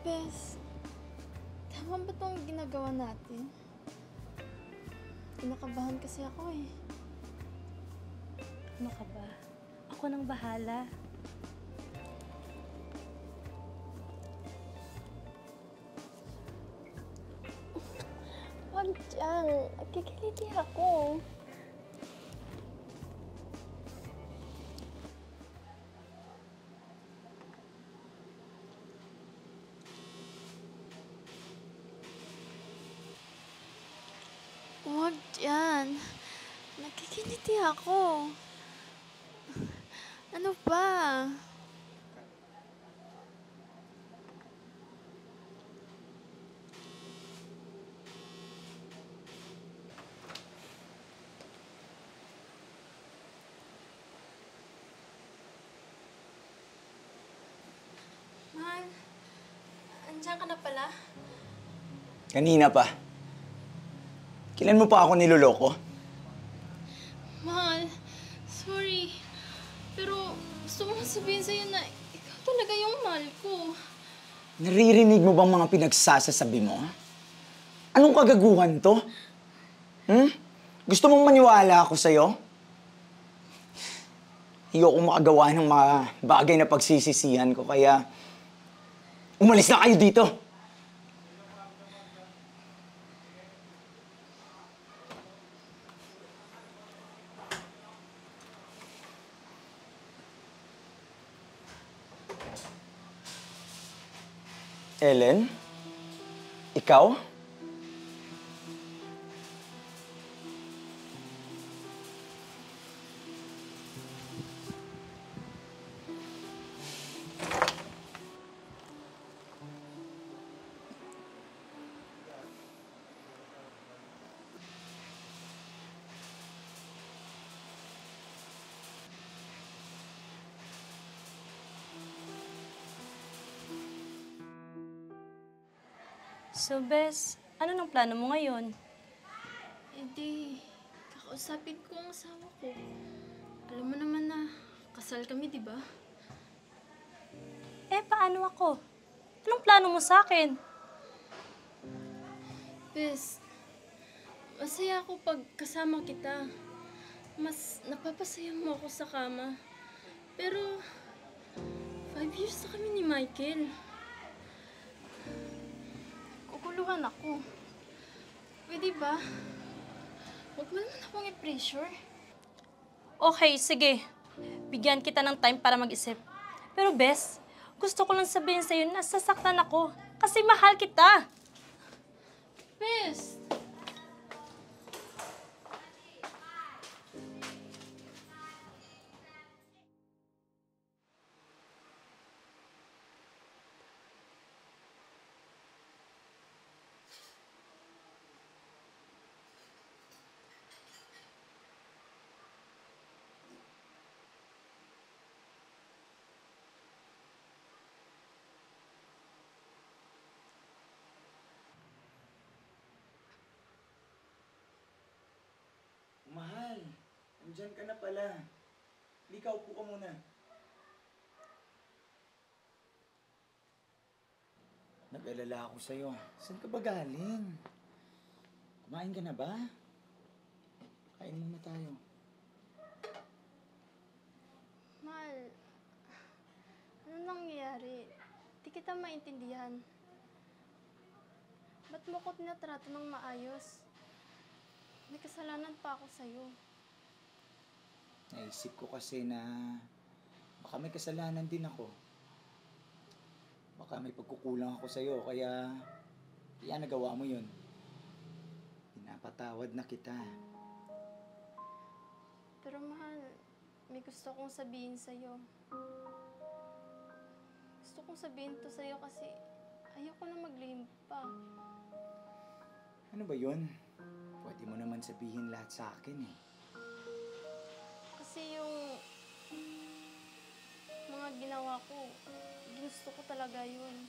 Bes, tama ba itong ginagawa natin? Kinakabahan kasi ako eh. Ano ka ba? Ako nang bahala. Huwag dyan. Nagkikiliti ako. Huwag dyan. Nagkikiliti ako. Ano ba? Mahal, andyan ka na pala? Kanina pa. Kailan mo pa ako niloloko? Mahal, sorry. Pero gusto mo sabihin sa'yo na ikaw talaga yung mahal ko. Naririnig mo bang mga pinagsasasabi mo? Anong kagaguhan to? Gusto mong maniwala ako sa'yo? Ayoko makagawa ng mga bagay na pagsisisihan ko, kaya umalis na kayo dito! Ellen? Ikaw? So, Bes, ano nang plano mo ngayon? Eh di, kakausapin ko ang asawa ko. Alam mo naman na kasal kami, di ba? Eh, paano ako? Anong plano mo sa akin? Bes, masaya ako pag kasama kita. Mas napapasaya mo ako sa kama. Pero, 5 years na kami ni Michael. Kukuluhan ako. Pwede ba? Huwag mo naman akong i-pressure. Okay, sige. Bigyan kita ng time para mag-isip. Pero, Bes, gusto ko lang sabihin sa'yo na sasaktan ako kasi mahal kita. Bes! Mahal, andyan ka na pala. Likaw po ka muna. Nag-alala ako sa'yo. Saan ka ba galing? Kumain ka na ba? Kain muna tayo. Mahal, ano nangyayari? Di kita maintindihan. Ba't mo ko tinatrato ng maayos? May kasalanan pa ako sa'yo. Naisip ko kasi na baka may kasalanan din ako. Baka may pagkukulang ako sa'yo, kaya nagawa mo yun. Pinapatawad na kita. Pero mahal, may gusto kong sabihin sa'yo. Gusto kong sabihin to sa'yo kasi ayoko na maglihim pa. Ano ba yun? Pwede mo naman sabihin lahat sa akin eh. Kasi yung mga ginawa ko, gusto ko talaga yun.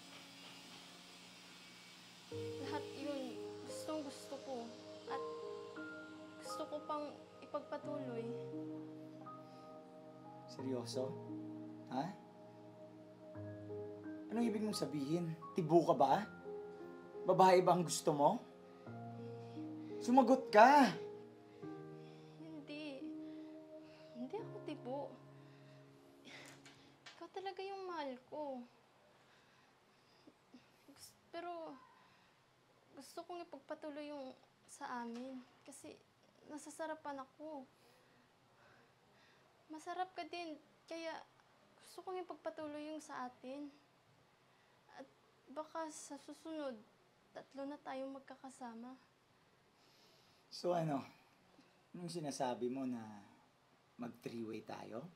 Lahat yun, gustong gusto ko. At gusto ko pang ipagpatuloy. Seryoso? Ha? Ano Anong ibig mong sabihin? Tibo ka ba? Babae ba ang gusto mo? Sumagot ka! Hindi. Hindi ako tibo. Ikaw talaga yung mahal ko. Pero gusto kong ipagpatuloy yung sa amin. Kasi nasasarapan ako. Masarap ka din. Kaya gusto kong ipagpatuloy yung sa atin. At baka sa susunod, 3 na tayong magkakasama. So ano? Anong sinasabi mo na mag-three-way tayo?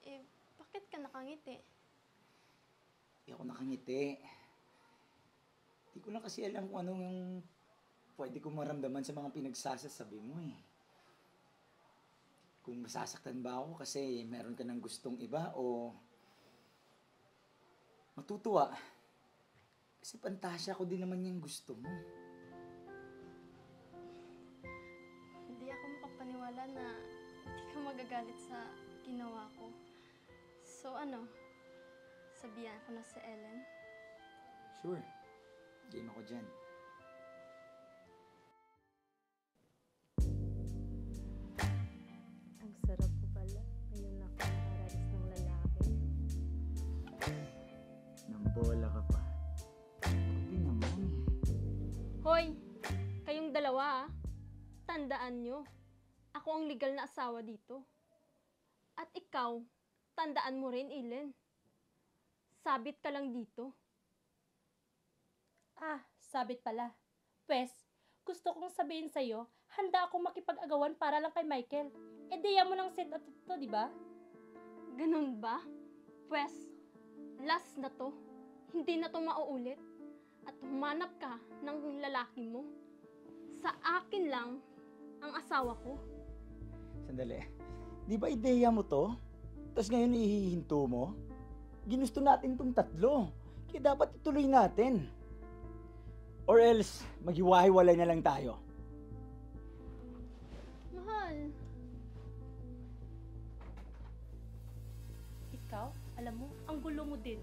Eh, bakit ka nakangiti? Hindi ako nakangiti. Hindi ko lang kasi alam kung anong yung pwede kong maramdaman sa mga pinagsasasabi mo eh. Kung masasaktan ba ako kasi meron ka ng gustong iba o matutuwa. Kasi pantasya ko din naman yung gusto mo. Hindi ako makapaniwala na hindi ka magagalit sa ginawa ko. So ano, sabihan ko na si Ellen? Sure. Game ako dyan. Ang sarap ko pala. Ngayon ako nakaranas ng lalaki. Nambola ka pa. Hindi naman. Hoy! Kayong dalawa tandaan nyo. Ako ang legal na asawa dito. At ikaw, tandaan mo rin, Ellen. Sabit ka lang dito. Sabit pala. Pwes, gusto kong sabihin sa'yo, handa akong makipag-agawan para lang kay Michael. Diya mo ng set at ito, di ba? Ganun ba? Pwes, last na to. Hindi na to mauulit. At humanap ka ng lalaki mo. Sa akin lang ang asawa ko. Sandali. Di ba ideya mo to? Tapos ngayon ihihinto mo? Ginusto natin tong 3. Kaya dapat ituloy natin. Or else, maghiwa-hiwalay na lang tayo. Mahal, Ikaw, alam mo, ang gulo mo din.